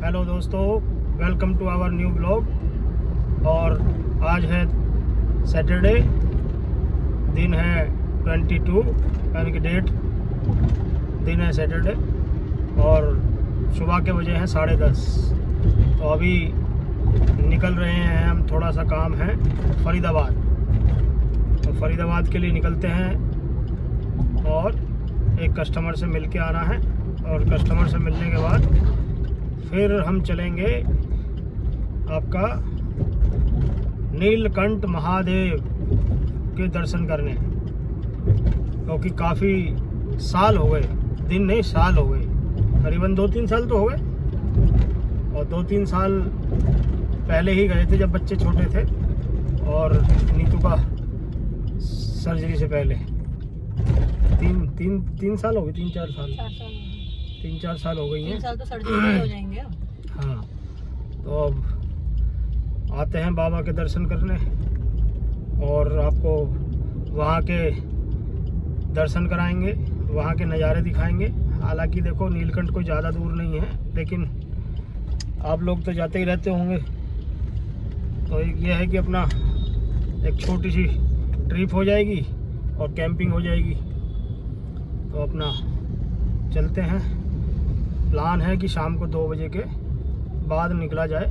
Hello दोस्तों, welcome to our new blog. और आज है सैटरडे, दिन है 22 यानी कि डेट दिन है सैटरडे और सुबह के बजे हैं 10:30। तो अभी निकल रहे हैं हम, थोड़ा सा काम है फरीदाबाद। तो फरीदाबाद के लिए निकलते हैं और एक कस्टमर से मिल के आना है और कस्टमर से मिलने के बाद फिर हम चलेंगे आपका नीलकंठ महादेव के दर्शन करने, क्योंकि काफ़ी साल हो गए, दिन नहीं साल हो गए, करीबन 2-3 साल तो हो गए। और 2-3 साल पहले ही गए थे जब बच्चे छोटे थे और नीतू का सर्जरी से पहले। तीन साल हो गए, 3-4 साल 3-4 साल हो गई हैं। 3 साल तो सर्जरी हो जाएंगे। हाँ, तो अब आते हैं बाबा के दर्शन करने और आपको वहाँ के दर्शन कराएंगे, वहाँ के नज़ारे दिखाएंगे। हालांकि देखो, नीलकंठ कोई ज़्यादा दूर नहीं है, लेकिन आप लोग तो जाते ही रहते होंगे। तो ये है कि अपना एक छोटी सी ट्रिप हो जाएगी और कैंपिंग हो जाएगी। तो अपना चलते हैं। प्लान है कि शाम को 2 बजे के बाद निकला जाए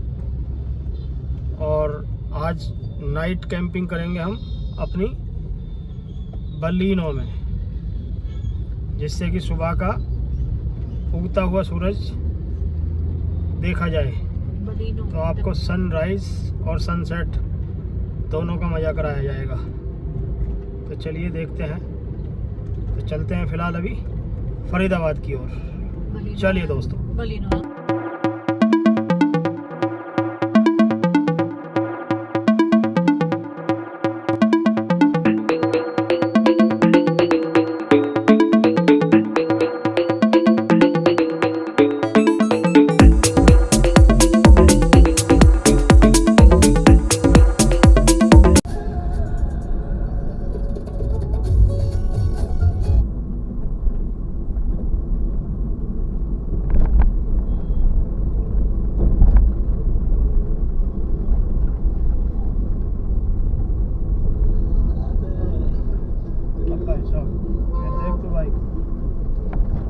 और आज नाइट कैंपिंग करेंगे हम अपनी बलिनो में, जिससे कि सुबह का उगता हुआ सूरज देखा जाए। तो आपको सनराइज और सनसेट दोनों का मज़ा कराया जाएगा। तो चलिए देखते हैं। तो चलते हैं फिलहाल अभी फरीदाबाद की ओर। चलिए दोस्तों।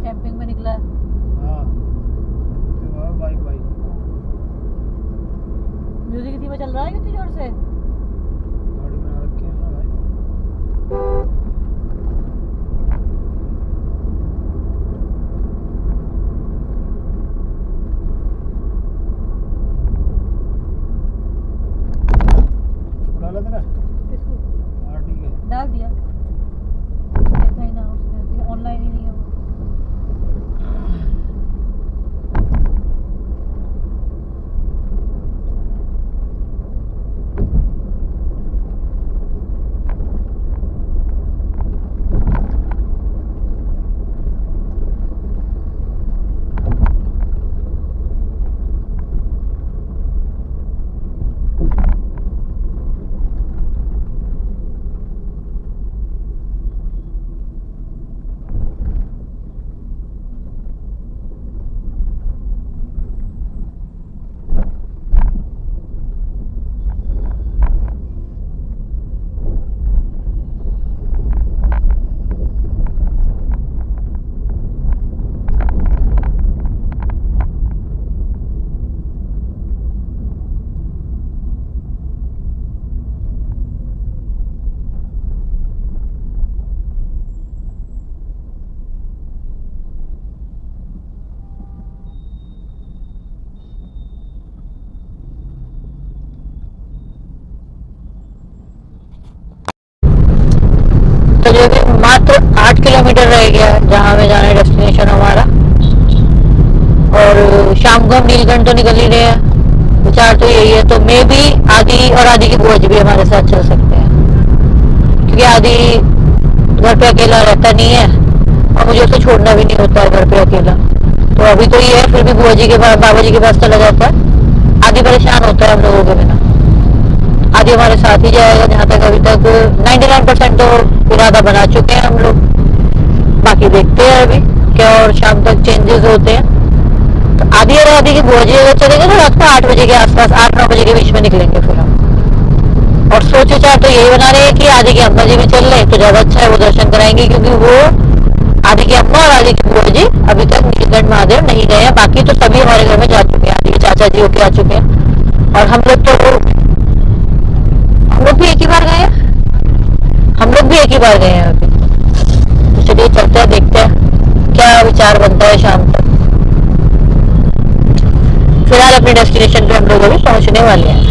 कैंपिंग में निकला। हाँ, बाइक म्यूजिक इसी में चल रहा है कितनी जोर से। गाड़ी बना रखी है ना भाई। डाला तेरा किसको ठीक है, डाल दिया। देखा ही ना उसने, ऑनलाइन ही नहीं है वो। तो जो कि मात्र 8 किलोमीटर रह गया जहाँ हमें जाना है डेस्टिनेशन हमारा। और शाम को हम नीलकंठ तो निकल ही रहे हैं, विचार तो यही है। तो मैं भी आदि और आदि की बुआ जी भी हमारे साथ चल सकते हैं, क्योंकि आदि घर पे अकेला रहता नहीं है और मुझे उसे छोड़ना भी नहीं होता है घर पे अकेला। तो अभी तो ये है, फिर भी बुआ जी के पास, बाबा जी के पास चला जाता है। आदि परेशान होता है हम लोगों के बिना। आदि हमारे साथ ही जाएगा, जहाँ तक अभी तक 99% तो इरादा बना चुके हैं हम लोग। बाकी देखते हैं अभी क्या और शाम तक चेंजेस होते हैं। तो आदि और आदि की बुआ जी अगर चलेंगे तो रात को 8 बजे के आसपास, 8-9 बजे के बीच में निकलेंगे फिर हम। और सोच विचार तो यही बना रहे हैं कि आदि की अम्मा जी भी चल रहे तो ज्यादा अच्छा है, वो दर्शन कराएंगे, क्योंकि वो आदि की अम्मा और आदि की बुआ जी अभी तक नीलकंठ महादेव नहीं गए हैं। बाकी तो सभी हमारे घर में जा चुके हैं, आदि के चाचा जी होके आ चुके हैं, और हम लोग भी एक ही बार गए हैं, हम लोग भी एक ही बार गए हैं अभी। तो चलिए चलते हैं, देखते हैं क्या विचार बनता है शाम तक। फिलहाल अपने डेस्टिनेशन पे हम लोग अभी पहुंचने वाले हैं।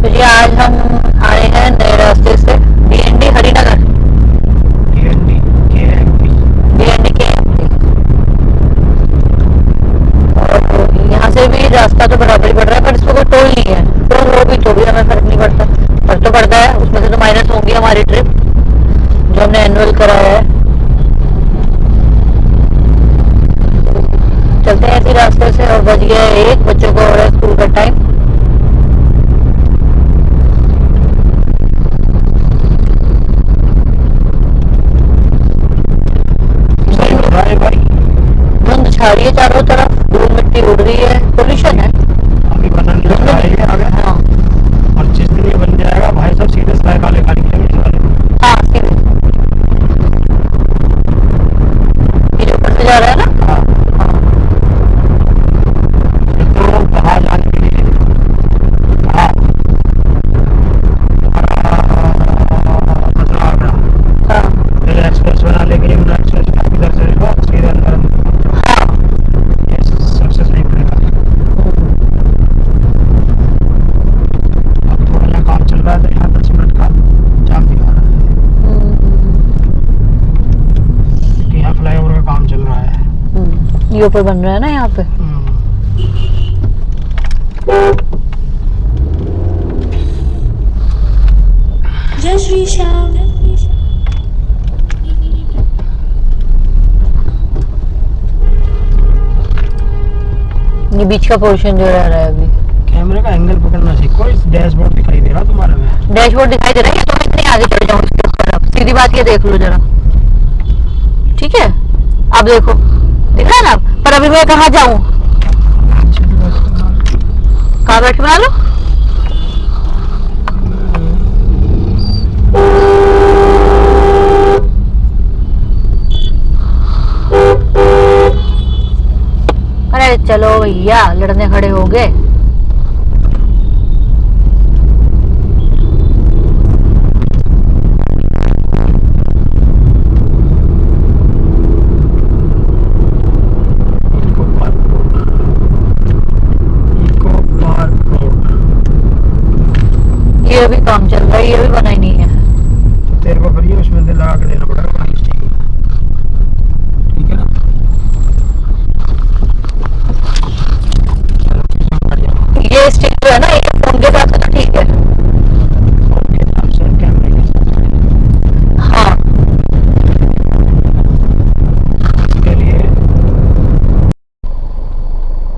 तो जी आज हम आए हैं नए रास्ते से, BND Harinagar, DND KMP। BND के। और यहाँ से भी रास्ता तो बराबर ही पड़ रहा है, पर इसमें कोई टोल नहीं है। टोल हो भी तो भी हमें फर्क नहीं पड़ता, फर्क तो पड़ता है, उसमें से तो माइनस होंगी हमारी ट्रिप जो हमने एनुअल कराया है। चलते हैं इसी रास्ते से, और बज गया है 1, बच्चों को हो रहा है स्कूल का टाइम। धुंध छा रही है चारों तरफ, धूल मिट्टी उड़ रही है, पोल्यूशन है। अभी बनने लगा है ये आगे। हाँ और जिस दिन ये बन जाएगा भाई साहब सीधे सराय काले खाली किलोमीटर वाले। हाँ, सीधे ये ऊपर से जा रहा है ना। हाँ, तो बाहर जाने के लिए हाँ मतलब आगरा हाँ फिर एक्सप्रेस बना लेके यमुना एक्सप्रेस में इधर से चलेगा सीधे अंदर। हाँ। ये सबसे सही पड़ेगा। अब थोड़ा यहाँ काम चल रहा है तो यहाँ 10 मिनट का जाम दिखा रहा है, क्योंकि यहाँ फ्लाईओवर का काम चल रहा है। ये ऊपर बन रहा है ना यहाँ पे। जय श्री श्याम। ये बीच का पोर्शन जो रह रहा है अभी। कैमरे का एंगल पकड़ना सीखो। इस डैशबोर्ड दिखाई दे रहा तुम्हारे में? डैशबोर्ड दिखाई दे रहा है, ये तो मैं इतनी आगे चढ़ जाऊँ इसके ऊपर। अब सीधी बात ये देख लो जरा, ठीक है? अब देखो, दिख रहा है ना? पर अभी मैं कहाँ जाऊँ? कहाँ बैठ के बना लो? अरे चलो भैया, लड़ने खड़े हो गए। ये अभी काम चल रहा है, ये भी बना ही नहीं है। तो तेरे को फिर ये उसमें दिल लगा के देना पड़ेगा पानी स्टीम, ठीक है ना? ये स्टिक जो है ना, ये फोन के साथ तो ठीक है। ओके, हिसाब से कैमरे के हिसाब से हाँ इसके लिए।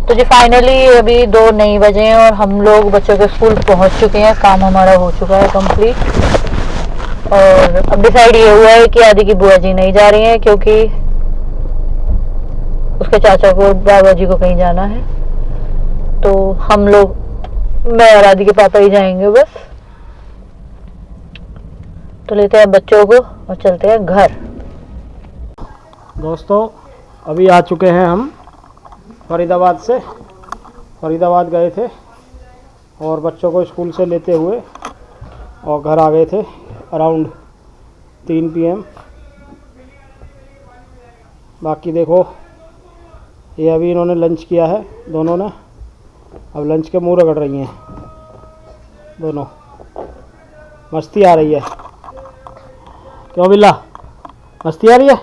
तो जी फाइनली अभी 2 नहीं बजे हैं और हम लोग बच्चों के स्कूल पहुंच चुके हैं। काम हमारा हो चुका है कंप्लीट। और अब डिसाइड ये हुआ है कि आदि की बुआ जी नहीं जा रही हैं, क्योंकि उसके चाचा को, बाबा जी को कहीं जाना है। तो हम लोग, मैं और आदि के पापा ही जाएंगे बस। तो लेते हैं बच्चों को और चलते हैं घर। दोस्तों अभी आ चुके हैं हम फरीदाबाद से। फरीदाबाद गए थे और बच्चों को स्कूल से लेते हुए और घर आ गए थे अराउंड 3 PM। बाकी देखो, ये अभी इन्होंने लंच किया है दोनों ने। अब लंच के मुंह रगड़ रही हैं दोनों, मस्ती आ रही है। क्यों बिल्ला, मस्ती आ रही है?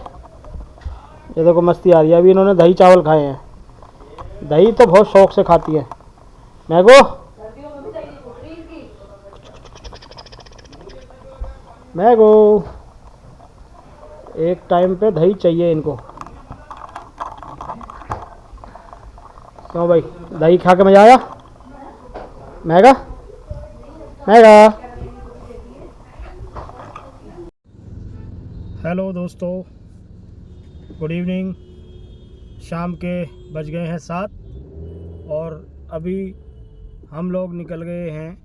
ये देखो मस्ती आ रही है। अभी इन्होंने दही चावल खाए हैं। दही तो बहुत शौक से खाती है। मैगो मैगो, एक टाइम पे दही चाहिए इनको। क्यों भाई, दही खा के मज़ा आया? Mega mega. हेलो दोस्तों, गुड इवनिंग। शाम के बज गए हैं 7 और अभी हम लोग निकल गए हैं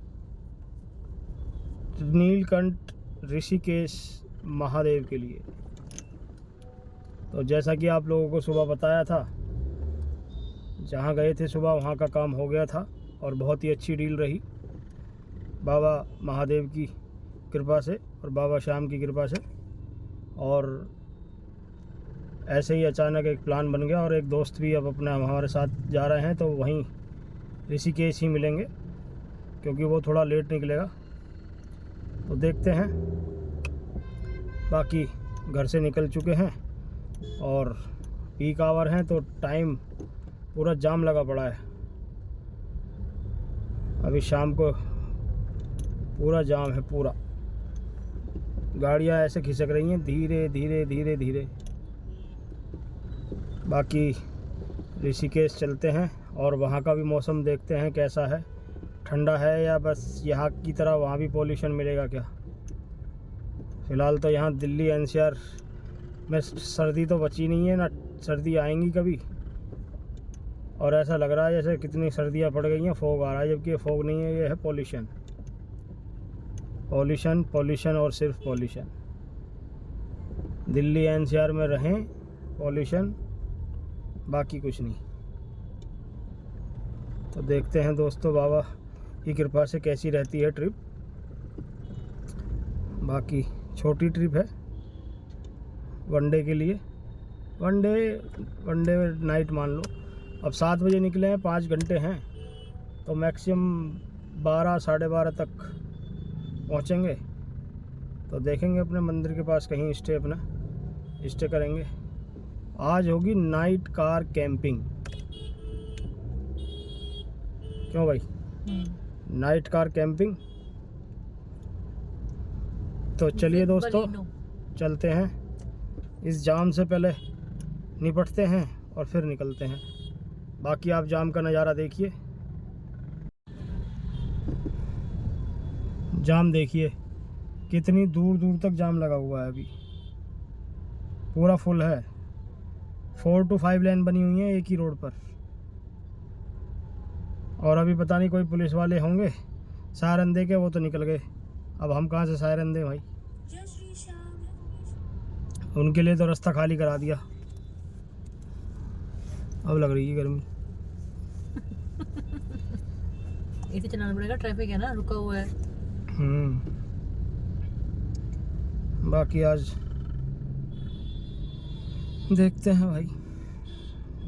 नीलकंठ ऋषिकेश महादेव के लिए। तो जैसा कि आप लोगों को सुबह बताया था, जहाँ गए थे सुबह वहाँ का काम हो गया था और बहुत ही अच्छी डील रही बाबा महादेव की कृपा से और बाबा श्याम की कृपा से। और ऐसे ही अचानक एक प्लान बन गया और एक दोस्त भी अब अपना हमारे साथ जा रहे हैं, तो वहीं ऋषिकेश ही मिलेंगे क्योंकि वो थोड़ा लेट निकलेगा। तो देखते हैं, बाकी घर से निकल चुके हैं और पीक आवर हैं तो टाइम पूरा जाम लगा पड़ा है। अभी शाम को पूरा जाम है, पूरा गाड़ियां ऐसे खिसक रही हैं धीरे धीरे धीरे धीरे। बाकी ऋषिकेश चलते हैं और वहाँ का भी मौसम देखते हैं कैसा है, ठंडा है या बस यहाँ की तरह वहाँ भी पॉल्यूशन मिलेगा क्या। फ़िलहाल तो यहाँ दिल्ली एनसीआर में सर्दी तो बची नहीं है, ना सर्दी आएंगी कभी। और ऐसा लग रहा है जैसे कितनी सर्दियाँ पड़ गई हैं, फॉग आ रहा है, जबकि ये फॉग नहीं है, ये है पॉल्यूशन पॉल्यूशन पॉल्यूशन और सिर्फ पॉल्यूशन। दिल्ली एनसीआर में रहें पॉल्यूशन, बाकी कुछ नहीं। तो देखते हैं दोस्तों बाबा की कृपा से कैसी रहती है ट्रिप। बाकी छोटी ट्रिप है वनडे के लिए, वनडे नाइट मान लो। अब 7 बजे निकले हैं, 5 घंटे हैं, तो मैक्सिमम 12 साढ़े 12 तक पहुंचेंगे। तो देखेंगे अपने मंदिर के पास कहीं स्टे करेंगे। आज होगी नाइट कार कैंपिंग, क्यों भाई? Night car camping. तो चलिए दोस्तों चलते हैं, इस जाम से पहले निपटते हैं और फिर निकलते हैं। बाकी आप जाम का नज़ारा देखिए, जाम देखिए कितनी दूर दूर तक जाम लगा हुआ है। अभी पूरा फुल है, 4 to 5 लेन बनी हुई है एक ही रोड पर। और अभी पता नहीं कोई पुलिस वाले होंगे सायरन दे के, वो तो निकल गए। अब हम कहाँ से सायरन दें भाई, उनके लिए तो रास्ता खाली करा दिया। अब लग रही है गर्मी। इसे चलाना पड़ेगा, ट्रैफिक है ना, रुका हुआ है। बाकी आज देखते हैं भाई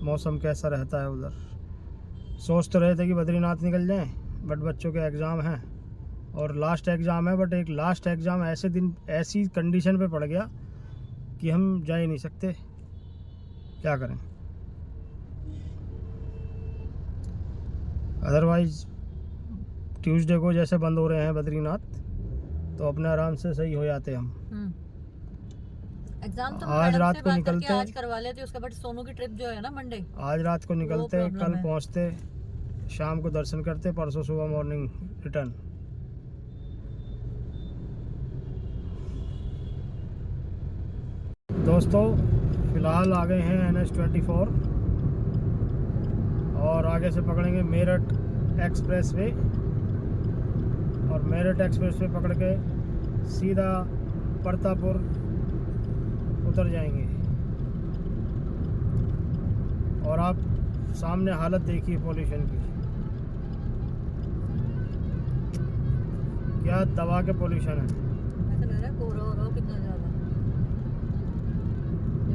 मौसम कैसा रहता है उधर। सोच तो रहे थे कि बद्रीनाथ निकल जाएं, बट बच्चों के एग्ज़ाम हैं और लास्ट एग्ज़ाम है। बट एक लास्ट एग्ज़ाम ऐसे दिन ऐसी कंडीशन पे पड़ गया कि हम जा ही नहीं सकते, क्या करें। अदरवाइज़ ट्यूसडे को जैसे बंद हो रहे हैं बद्रीनाथ, तो अपने आराम से सही हो जाते हम। एग्जाम तो आज रात को निकलते, आज करवा लेते, उसके बाद सोनू की ट्रिप जो है ना मंडे, आज रात को निकलते, कल पहुंचते, शाम को दर्शन करते, परसों सुबह मॉर्निंग रिटर्न। दोस्तों फिलहाल आ गए हैं NH-24 और आगे से पकड़ेंगे मेरठ एक्सप्रेस वे और मेरठ एक्सप्रेस वे पकड़ के सीधा प्रतापपुर उतर जाएंगे। और आप सामने हालत देखिए पॉल्यूशन की, क्या दबा के पॉल्यूशन है। ऐसा लग रहा है कोहरा हो रहा हो कितना ज्यादा।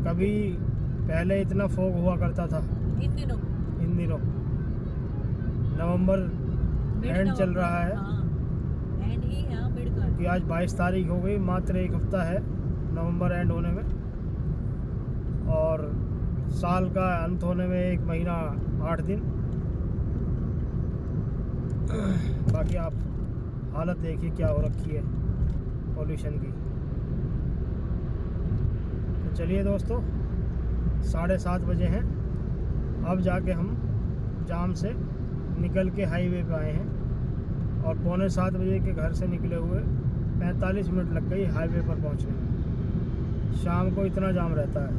कभी पहले इतना फॉग हुआ करता था, इन दिनों नवंबर एंड चल रहा है, एंड ही है मिड का, कि आज 22 तारीख हो गई, मात्र एक हफ्ता है नवंबर एंड होने में और साल का अंत होने में 1 महीना 8 दिन। बाकी आप हालत देखिए क्या हो रखी है पॉल्यूशन की। तो चलिए दोस्तों 7:30 बजे हैं, अब जाके हम जाम से निकल के हाईवे पे आए हैं और 6:45 बजे के घर से निकले हुए 45 मिनट लग गई हाईवे पर पहुंचने में। शाम को इतना जाम रहता है।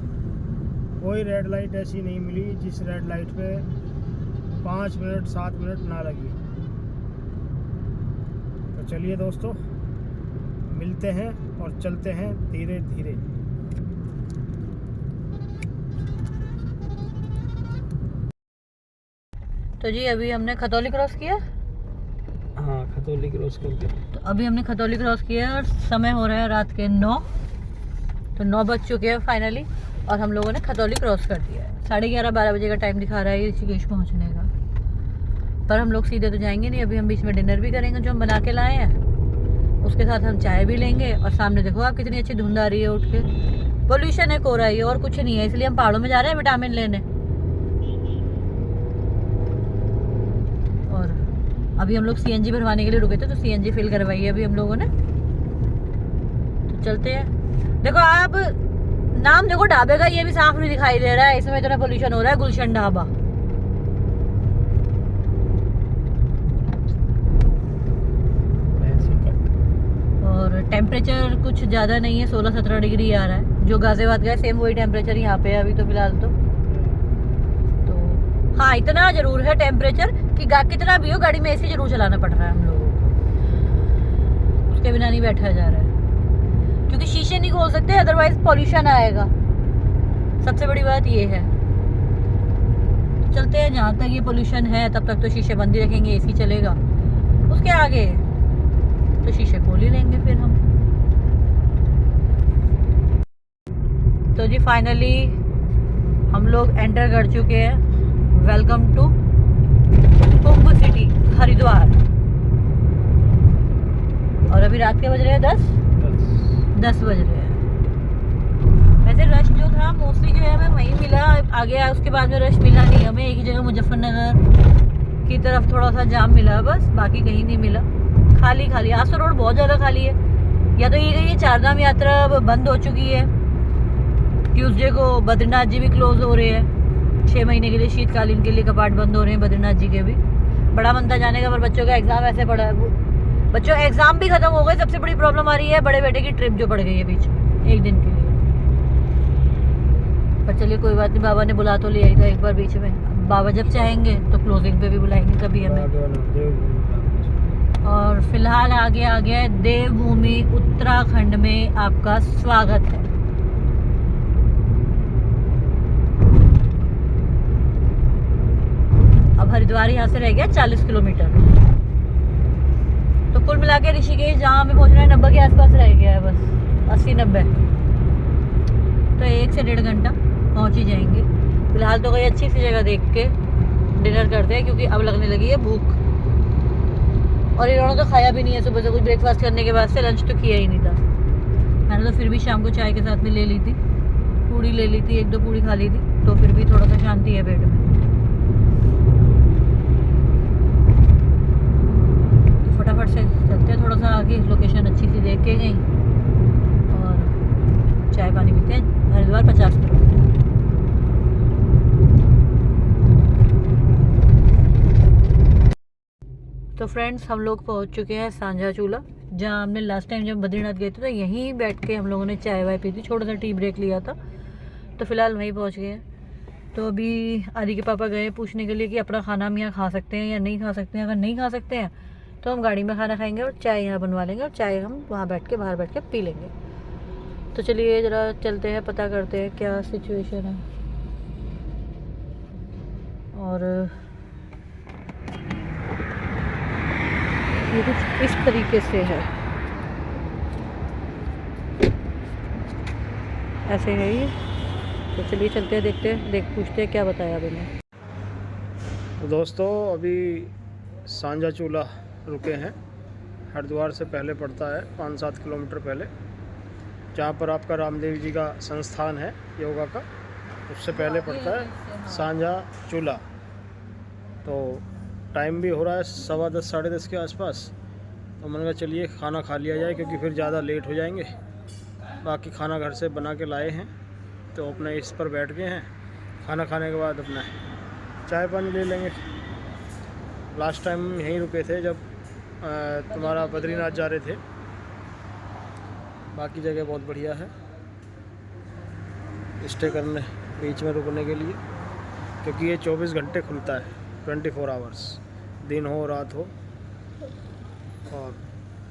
कोई रेड लाइट ऐसी नहीं मिली जिस रेड लाइट पे 5 मिनट 7 मिनट ना लगी। तो चलिए दोस्तों, मिलते हैं और चलते हैं धीरे धीरे। तो जी अभी हमने खतौली क्रॉस किया। हाँ, खतौली क्रॉस करके तो अभी हमने खतौली क्रॉस किया और समय हो रहा है रात के 9। तो 9 बज चुके हैं फाइनली और हम लोगों ने खतौली क्रॉस कर दिया है। 11:30-12 बजे का टाइम दिखा रहा है ये ऋषिकेश पहुंचने का। पर हम लोग सीधे तो जाएंगे नहीं, अभी हम बीच में डिनर भी करेंगे जो हम बना के लाए हैं। उसके साथ हम चाय भी लेंगे और सामने देखो आप कितनी अच्छी धुंध आ रही है उठ के। पोल्यूशन है, कोहरा है और कुछ नहीं है, इसलिए हम पहाड़ों में जा रहे हैं विटामिन लेने। और अभी हम लोग सीएनजी भरवाने के लिए रुके थे तो सीएनजी फिल करवाई है अभी हम लोगों ने। तो चलते हैं। देखो आप नाम देखो ढाबे का, ये भी साफ नहीं दिखाई दे रहा है, इसमें इतना पोल्यूशन हो रहा है। गुलशन ढाबा। और टेम्परेचर कुछ ज़्यादा नहीं है, 16-17 डिग्री आ रहा है। जो गाजियाबाद का है सेम वही टेम्परेचर यहाँ पे है अभी तो फिलहाल तो हाँ इतना जरूर है टेम्परेचर कि कितना भी हो गाड़ी में एसी जरूर चलाना पड़ रहा है हम लोगों को, उसके बिना नहीं बैठा जा रहा है क्योंकि शीशे नहीं खोल सकते अदरवाइज पॉल्यूशन आएगा। सबसे बड़ी बात ये है। चलते हैं, जहाँ तक ये पोल्यूशन है तब तक तो शीशे बंद ही रखेंगे, एसी चलेगा। उसके आगे तो शीशे खोल ही लेंगे फिर हम। तो जी फाइनली हम लोग एंटर कर चुके हैं। Welcome to Kumbh city Haridwar. और अभी रात के बज रहे हैं 10 बज रहे हैं। वैसे रश जो था मोस्टली जो है हमें वहीं मिला, आगे उसके बाद में रश मिला नहीं हमें। एक ही जगह मुजफ्फरनगर की तरफ थोड़ा सा जाम मिला बस, बाकी कहीं नहीं मिला। खाली खाली। आज तो रोड बहुत ज़्यादा खाली है। या तो ये चारधाम यात्रा अब बंद हो चुकी है। ट्यूसडे को बद्रीनाथ जी भी क्लोज हो रहे हैं 6 महीने के लिए, शीतकालीन के लिए कपाट बंद हो रहे हैं बद्रीनाथ जी के भी। बड़ा मन था जाने का पर बच्चों का एग्जाम ऐसे पड़ा है, बच्चों का एग्जाम भी खत्म हो गए। सबसे बड़ी प्रॉब्लम आ रही है बड़े बेटे की ट्रिप जो पड़ गई है बीच में 1 दिन के लिए। पर चलिए कोई बात नहीं, बाबा ने बुला तो लिया ही था एक बार बीच में। बाबा जब चाहेंगे तो क्लोजिंग पे भी बुलाएंगे कभी हमें। और फिलहाल आगे आ गया है देवभूमि उत्तराखंड में आपका स्वागत है। अब हरिद्वार यहाँ से रह गया 40 किलोमीटर। तो कुल मिला के ऋषिकेश जहाँ हमें पहुँचना है 90 के आसपास रह गया है, बस 80-90। तो 1 से 1.5 घंटा पहुँच ही जाएंगे। फिलहाल तो कोई अच्छी सी जगह देख के डिनर करते हैं क्योंकि अब लगने लगी है भूख। और इन्होंने तो खाया भी नहीं है सुबह से कुछ। ब्रेकफास्ट करने के बाद से लंच तो किया ही नहीं था। मैंने तो फिर भी शाम को चाय के साथ में ले ली थी, पूड़ी ले ली थी, 1-2 पूड़ी खा ली थी, तो फिर भी थोड़ा सा शांति है पेट में। तो फटाफट से चलते हैं थोड़ा सा आगे, लोकेशन अच्छी सी देख के गई और चाय पानी पीते हैं। हरिद्वार 50 किलोमीटर। तो फ्रेंड्स हम लोग पहुंच चुके हैं सांझा चूल्हा, जहां हमने लास्ट टाइम जब बद्रीनाथ गए थे तो यहीं बैठ के हम लोगों ने चाय वाय पी थी, छोटा सा टी ब्रेक लिया था। तो फिलहाल वहीं पहुंच गए हैं। तो अभी आदि के पापा गए पूछने के लिए कि अपना खाना हम यहाँ खा सकते हैं या नहीं खा सकते हैं। अगर नहीं खा सकते हैं तो हम गाड़ी में खाना खाएंगे और चाय यहाँ बनवा लेंगे और चाय हम वहाँ बैठ के बाहर बैठ के पी लेंगे। तो चलिए ज़रा चलते हैं, पता करते हैं क्या सिचुएशन है। और ये कुछ इस तरीके से है, ऐसे है ये। तो चलिए चलते हैं, देखते हैं, पूछते हैं क्या बताया अभी ने। तो दोस्तों अभी सांझा चूल्हा रुके हैं। हरिद्वार से पहले पड़ता है 5-7 किलोमीटर पहले, जहाँ पर आपका रामदेव जी का संस्थान है योगा का, उससे पहले पड़ता है सांझा चूल्हा। तो टाइम भी हो रहा है 10:15 साढ़े 10 के आसपास। तो मैंने कहा चलिए खाना खा लिया जाए क्योंकि फिर ज़्यादा लेट हो जाएंगे। बाकी खाना घर से बना के लाए हैं तो अपने इस पर बैठ गए हैं। खाना खाने के बाद अपना चाय पानी ले लेंगे। लास्ट टाइम यहीं रुके थे जब तुम्हारा बद्रीनाथ जा रहे थे। बाकी जगह बहुत बढ़िया है। स्टे करने, बीच में रुकने के लिए, क्योंकि ये 24 घंटे खुलता है, 24 आवर्स, दिन हो रात हो। और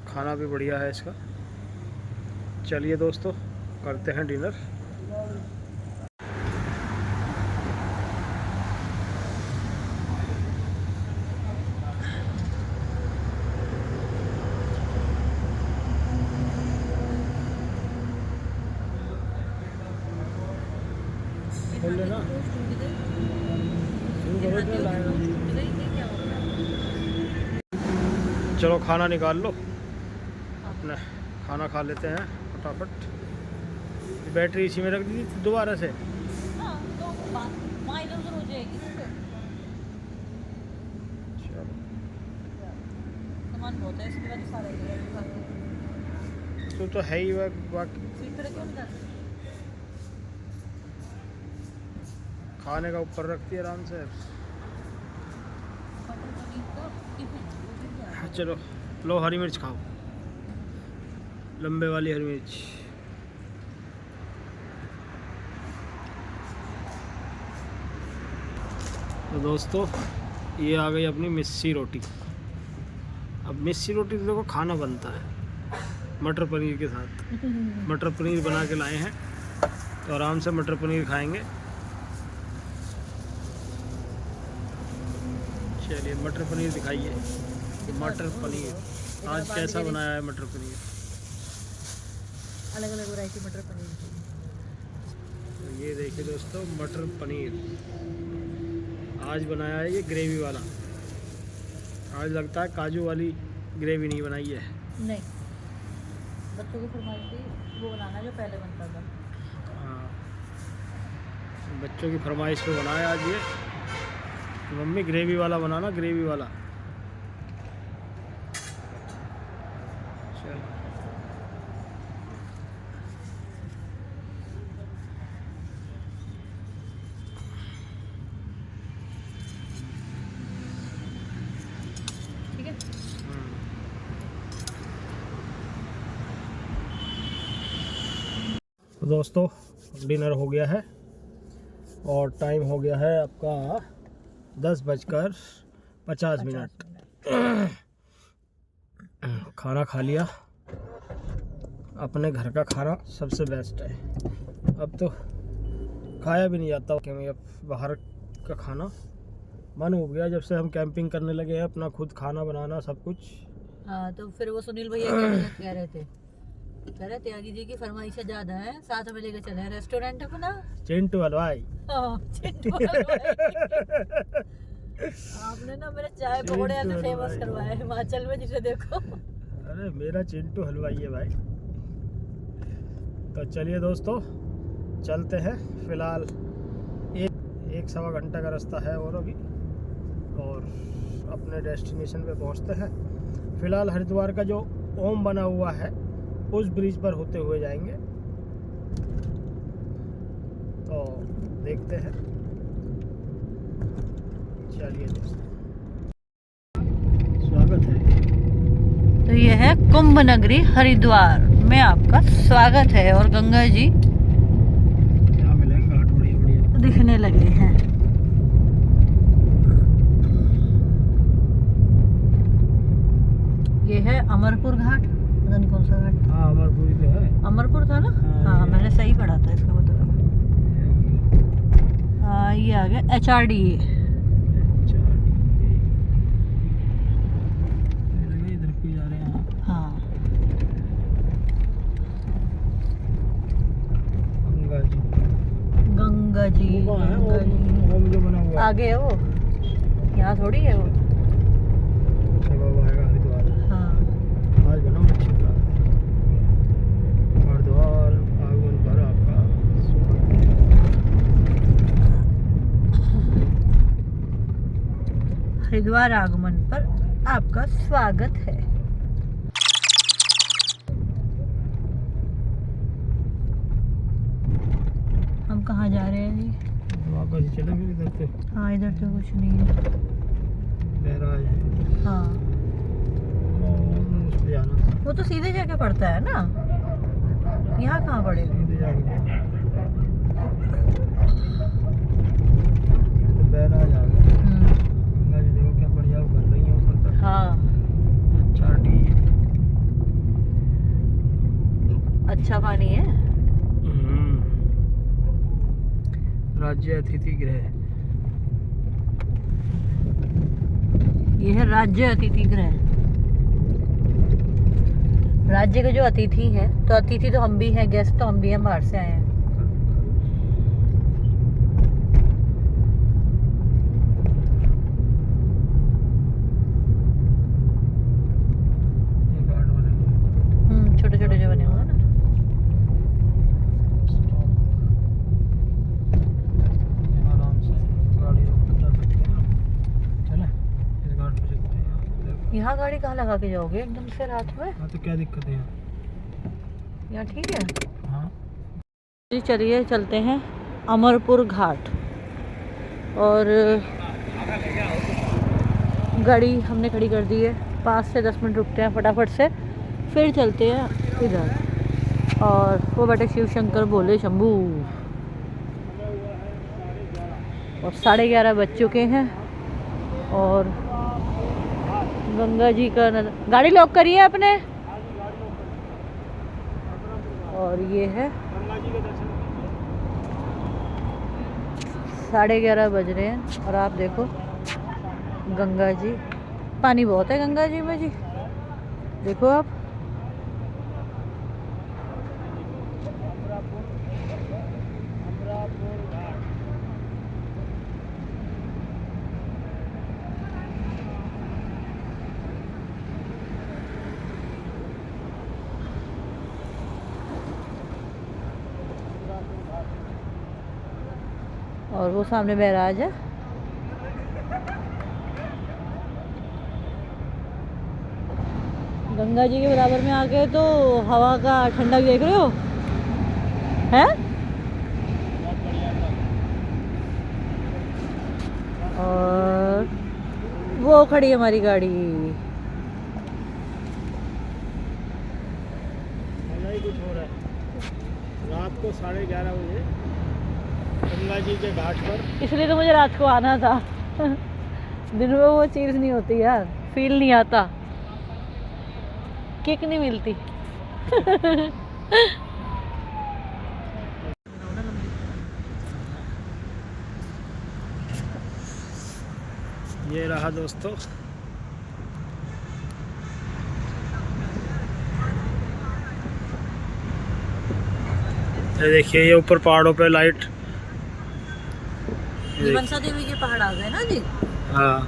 खाना भी बढ़िया है इसका। चलिए दोस्तों, करते हैं डिनर। खोल लेना, शुरू करो, इतना लाएगा। चलो खाना निकाल लो, अपना खाना खा लेते हैं फटाफट। बैटरी इसी में रख दी थी दोबारा से। चलो, सामान बहुत है इसके बाद सारा तो है ही बाकी खाने का ऊपर रखती है आराम से। चलो लो, हरी मिर्च खाओ, लंबे वाली हरी मिर्च। तो दोस्तों, ये आ गई अपनी मिस्सी रोटी। अब मिस्सी रोटी तो देखो खाना बनता है मटर पनीर के साथ। मटर पनीर बना के लाए हैं, तो आराम से मटर पनीर खाएंगे। चलिए मटर पनीर दिखाइए। मटर पनीर आज कैसा बनाया है मटर पनीर? अलग अलग वैरायटी मटर पनीर की। तो ये देखिए दोस्तों, मटर पनीर आज बनाया है ये ग्रेवी वाला। आज लगता है काजू वाली ग्रेवी नहीं बनाई है। नहीं, बच्चों की फरमाइश थी वो बनाना जो पहले बनता था। हाँ, बच्चों की फरमाइश पे बनाया आज ये। मम्मी ग्रेवी वाला बनाना, ग्रेवी वाला। चलो ठीक है। तो दोस्तों, डिनर हो गया है और टाइम हो गया है आपका 10:50। खाना खा लिया। अपने घर का खाना सबसे बेस्ट है। अब तो खाया भी नहीं जाता कि मैं अब बाहर का खाना। मन हो गया जब से हम कैंपिंग करने लगे हैं, अपना खुद खाना बनाना सब कुछ। हाँ, तो फिर वो सुनील भैया कह रहे थे त्यागी जी की फरमाइशें ज्यादा है, साथ में लेकर चले हैं रेस्टोरेंट अपना चिंटू हलवाई। हाँ, चिंटू हलवाई। आपने ना मेरे चाय पकौड़े ऐसे फेमस करवाए हिमाचल में, जिसे देखो। अरे मेरा चिंटू हलवाई है भाई। तो चलिए दोस्तों, चलते हैं। फिलहाल एक सवा घंटा का रास्ता है और अभी, और अपने डेस्टिनेशन पे पहुंचते हैं। फिलहाल हरिद्वार का जो ओम बना हुआ है उस ब्रिज पर होते हुए जाएंगे। तो देखते हैं। चलिए दोस्तों, स्वागत है। तो ये है कुंभ नगरी हरिद्वार में आपका स्वागत है। और गंगा जी क्या मिलेंगे घाट बढ़िया बढ़िया दिखने लगे हैं। ये है अमरपुर घाट, पता नहीं कौन सा घाट। हाँ, अमरपुर तो है। अमरपुर था ना? हाँ, ये मैंने सही पढ़ा था इसका मतलब। ये आ गया HRD। इधर को जा रहे हैं। हाँ, गंगा जी वो कहाँ है? गंगा जी ओम जो बना हुआ है। आगे है वो, यहाँ थोड़ी है वो। अच्छा, बाबा आएगा हरिद्वार। हाँ, आज बना अच्छी तरह। हरिद्वार आगमन पर आपका हरिद्वार आगमन पर आपका स्वागत है। हम कहाँ जा रहे हैं जी? वापस ही चले फिर इधर से। हाँ, इधर तो कुछ नहीं है। बैराज है हाँ, और उस पे जाना था। वो तो सीधे जाके पड़ता है ना, यहाँ कहाँ पड़ेगा? सीधे जाके राज्य अतिथि गृह। ये है राज्य अतिथि गृह। राज्य के जो अतिथि है, तो अतिथि तो हम भी हैं, गेस्ट तो हम भी हैं, बाहर से आए हैं। छोटे छोटे जो बने हुए हैं ना। आराम से गाड़ी रोक कर जा सकते हैं। चले इस घाट पे चलते हैं। यहाँ गाड़ी कहाँ लगा के जाओगे एकदम से रात में? हाँ तो क्या दिक्कत है यहाँ ठीक है। हाँ जी चलिए चलते हैं अमरपुर घाट। और गाड़ी हमने खड़ी कर दी है, 5 से 10 मिनट रुकते हैं फटाफट से, फिर चलते हैं इधर। और वो बेटे शिव शंकर बोले शंभू। और 11:30 बज चुके हैं और गंगा जी का गाड़ी लॉक करिए अपने। और ये है 11:30 बज रहे हैं और आप देखो गंगा जी, पानी बहुत है गंगा जी में जी, देखो आप। और वो सामने बैराज है। गंगा जी के बराबर में आ गए तो हवा का ठंडक देख रहे हो, है? और वो खड़ी है हमारी गाड़ी। मजा ही कुछ हो रहा है। रात को 11:30 बजे गंगा जी के घाट पर। इसलिए तो मुझे रात को आना था। दिन में वो चीज़ नहीं होती यार, फील नहीं आता, किक नहीं मिलती। ये रहा दोस्तों, ये देखिए ये ऊपर पहाड़ों पे लाइट। ये मनसा देवी के पहाड़ आ गए ना जी। हाँ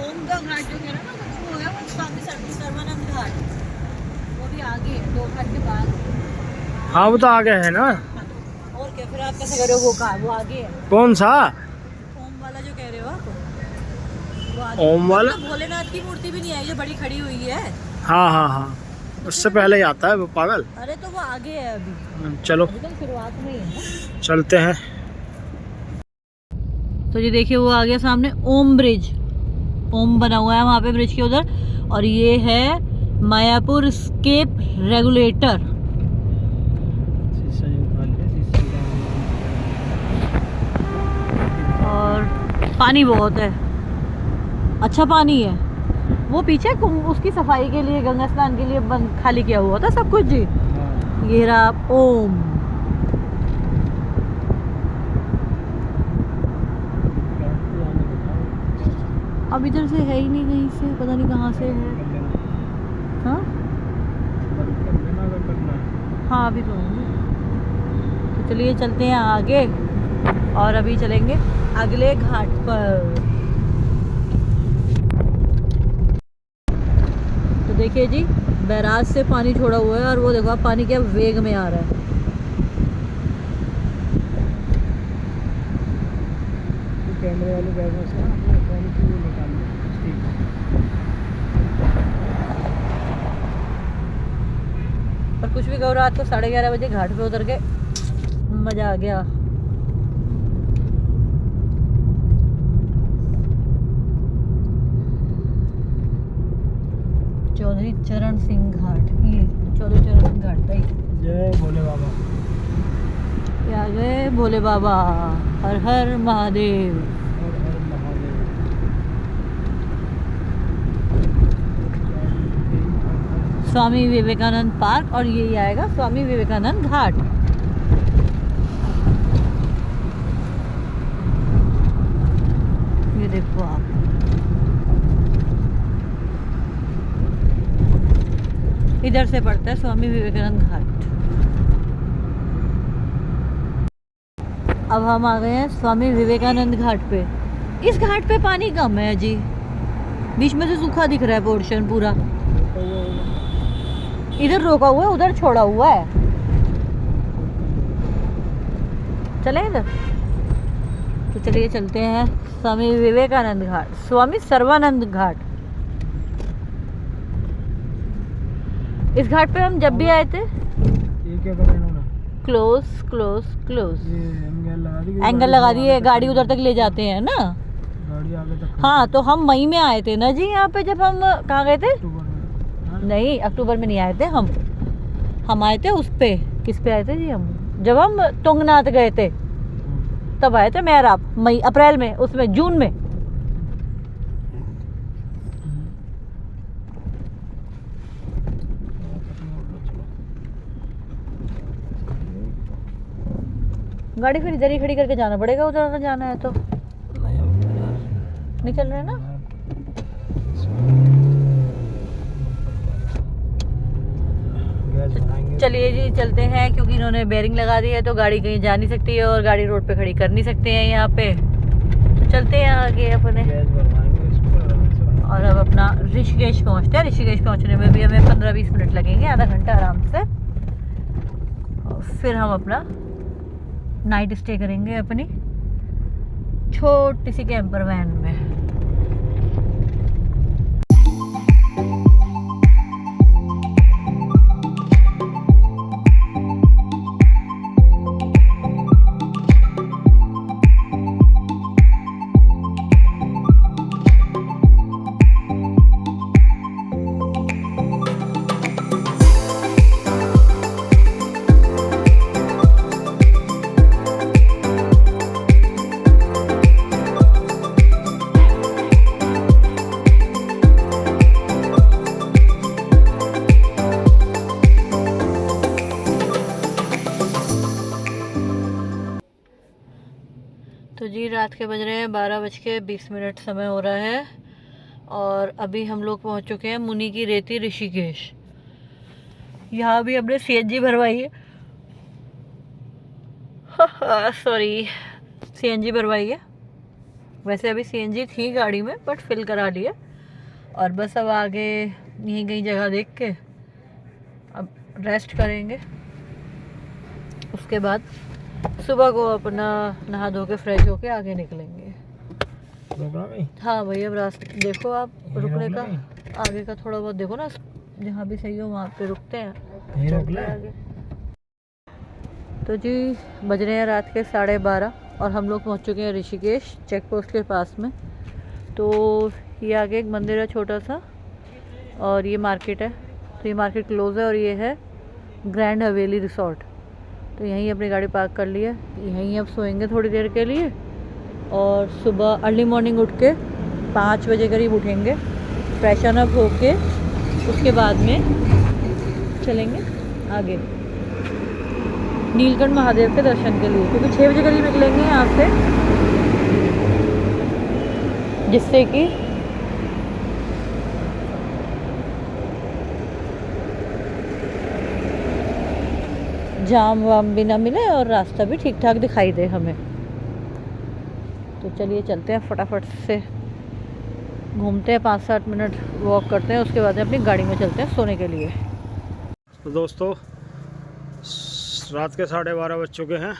ओम का घाट जो कह रहा ना, वो है वो स्वामी सर्वानंद घाट, वो भी आगे है 2 घाट के बाद। हाँ वो तो आगे है ना। और क्या, फिर आप कैसे कह रहे हो वो कहाँ, वो आगे है। कौन सा ओम वाला जो कह रहे हो आप, वो आगे। ओम वाला? भोलेनाथ की मूर्ति भी नहीं आई जो बड़ी खड़ी हुई है। हाँ हाँ हाँ, उससे पहले ही आता है वो पागल। अरे तो वो आगे है अभी, चलो अभी तो शुरुआत में ही है ना। चलते हैं। तो ये देखिए वो आ गया सामने ओम ब्रिज, ओम बना हुआ है वहाँ पे ब्रिज के उधर। और ये है मायापुर स्केप रेगुलेटर। और पानी बहुत है, अच्छा पानी है। वो पीछे उसकी सफाई के लिए, गंगा स्नान के लिए बंद खाली किया हुआ था सब कुछ जी। ये रहा ओम। अब इधर से है ही नहीं, कहीं से पता नहीं कहाँ से है। हाँ हाँ अभी तो होंगे। तो चलिए चलते हैं आगे और अभी चलेंगे अगले घाट पर। तो देखिए जी बैराज से पानी छोड़ा हुआ है और वो देखो आप पानी क्या वेग में आ रहा है। कैमरे वाले बैग में से अपने फोन की वो निकाल लो। पर कुछ भी कहो, रात को 11:30 बजे घाट पे उतर के मजा आ गया। हरिचरण सिंह घाट, ये 14 चरण घाट था ये। जय भोले बाबा। ये आ गए भोले बाबा। हर हर महादेव। हर हर महादेव। स्वामी विवेकानंद पार्क और ये आएगा स्वामी विवेकानंद घाट। ये देखो आप, इधर से पड़ता है स्वामी विवेकानंद घाट। अब हम आ गए हैं स्वामी विवेकानंद घाट पे। इस घाट पे पानी कम है जी, बीच में से सूखा दिख रहा है पोर्शन पूरा। इधर रोका हुआ है, उधर छोड़ा हुआ है। चले इधर, तो चलिए चलते हैं स्वामी विवेकानंद घाट, स्वामी सर्वानंद घाट। इस घाट पे हम जब भी आए थे। ये क्या कर रहे हैं इन्होंने? क्लोज क्लोज क्लोज, ये एंगल लगा दी। एंगल लगा दिए, गाड़ी उधर तक ले जाते हैं ना। गाड़ी आगे तक। हाँ, तो हम मई में आए थे ना जी यहाँ पे, जब हम कहाँ गए थे? अक्टूबर में। हाँ? नहीं, अक्टूबर में नहीं आए थे हम आए थे उस पे, किस पे आए थे जी हम? जब हम तुंगनाथ गए थे तब आए थे मेहराब, मई अप्रैल में, उसमें जून में। गाड़ी फिर इधर ही खड़ी करके जाना पड़ेगा, उधर अगर जाना है तो। नहीं चल रहे ना? गैस बनाएंगे। चलिए जी चलते हैं, क्योंकि इन्होंने बेयरिंग लगा दी है तो गाड़ी कहीं जा नहीं सकती है और गाड़ी रोड पे खड़ी कर नहीं सकते हैं यहाँ पे। तो चलते हैं आगे अपने। गैस भरवाएंगे इसको आराम से। और अब अपना ऋषिकेश पहुँचते हैं। ऋषिकेश पहुँचने में भी हमें 15-20 मिनट लगेंगे, आधा घंटा आराम से। और फिर हम अपना नाइट स्टे करेंगे अपनी छोटी सी कैंपर वैन में। तो जी रात के बज रहे हैं 12:20 समय हो रहा है और अभी हम लोग पहुंच चुके हैं मुनि की रेती ऋषिकेश। यहाँ भी हमने सीएनजी भरवाई है, सॉरी सीएनजी भरवाई है। वैसे अभी सीएनजी थी गाड़ी में बट फिल करा लिया और बस अब आगे यहीं कहीं जगह देख के अब रेस्ट करेंगे। उसके बाद सुबह को अपना नहा धो के फ्रेश होके आगे निकलेंगे। रुकना नहीं? हाँ भाई, अब रास्ते देखो आप, रुकने का नहीं? आगे का थोड़ा बहुत देखो ना, जहाँ भी सही हो वहाँ पे रुकते हैं। यहीं रोक चलते ले। हैं आगे। तो जी बज रहे हैं रात के 12:30 और हम लोग पहुँच चुके हैं ऋषिकेश चेक पोस्ट के पास में। तो ये आगे एक मंदिर है छोटा सा और ये मार्केट है। तो ये मार्केट क्लोज है और ये है ग्रैंड हवेली रिसोर्ट। तो यहीं अपनी गाड़ी पार्क कर ली है, यहीं अब सोएंगे थोड़ी देर के लिए और सुबह अर्ली मॉर्निंग उठ के 5 बजे करीब उठेंगे, फ्रेशन अप होके उसके बाद में चलेंगे आगे नीलकंठ महादेव के दर्शन के लिए, क्योंकि 6 बजे करीब निकलेंगे यहाँ से, जिससे कि जाम वाम भी ना मिले और रास्ता भी ठीक ठाक दिखाई दे हमें। तो चलिए चलते हैं, फटाफट से घूमते हैं, 5-7 मिनट वॉक करते हैं, उसके बाद अपनी गाड़ी में चलते हैं सोने के लिए। तो दोस्तों रात के 12:30 बज चुके हैं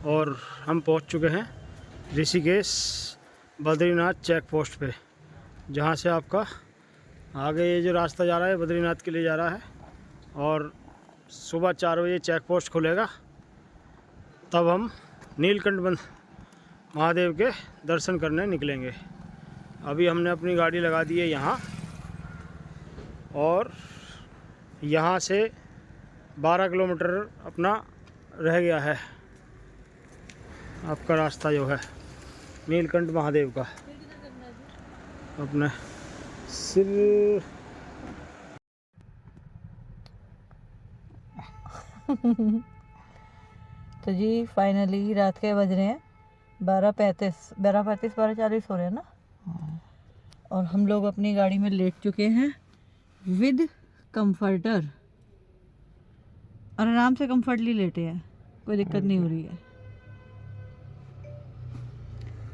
और हम पहुंच चुके हैं ऋषिकेश बद्रीनाथ चेक पोस्ट पे, जहां से आपका आगे ये जो रास्ता जा रहा है बद्रीनाथ के लिए जा रहा है। और सुबह 4 बजे चेक पोस्ट खुलेगा, तब हम नीलकंठ महादेव के दर्शन करने निकलेंगे। अभी हमने अपनी गाड़ी लगा दी है यहाँ और यहाँ से 12 किलोमीटर अपना रह गया है आपका रास्ता जो है नीलकंठ महादेव का। अपने सिर तो जी फाइनली रात के बज रहे हैं 12:35 12:40 हो रहे हैं ना। और हम लोग अपनी गाड़ी में लेट चुके हैं विद कंफर्टर और आराम से कंफर्टली लेटे हैं, कोई दिक्कत नहीं हो रही है।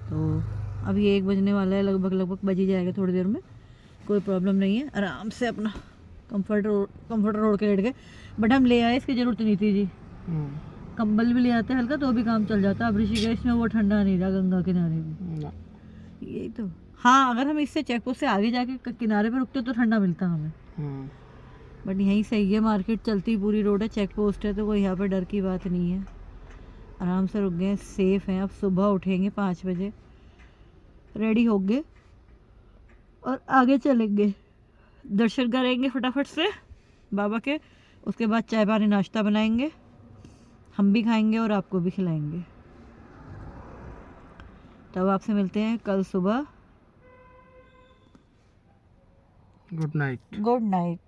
तो अभी 1 बजने वाला है, लगभग बज ही जाएगा थोड़ी देर में, कोई प्रॉब्लम नहीं है। आराम से अपना कंफर्टर ओढ़ के लेट गए। बट हम ले आए, इसकी ज़रूरत नहीं थी जी। कंबल भी ले आते हल्का तो भी काम चल जाता। अब ऋषिकेश में वो ठंडा नहीं रहा गंगा किनारे भी। यही तो। हाँ, अगर हम इससे चेक पोस्ट से आगे जाके किनारे पे रुकते तो ठंडा मिलता हमें। बट यहीं सही है, मार्केट चलती पूरी रोड है, चेक पोस्ट है, तो कोई यहाँ पे डर की बात नहीं है। आराम से रुक गए, सेफ हैं। अब सुबह उठेंगे 5 बजे, रेडी होंगे और आगे चलेंगे, दर्शन करेंगे फटाफट से बाबा के। उसके बाद चाय पानी नाश्ता बनाएंगे, हम भी खाएंगे और आपको भी खिलाएंगे। तब आपसे मिलते हैं कल सुबह। Good night. Good night.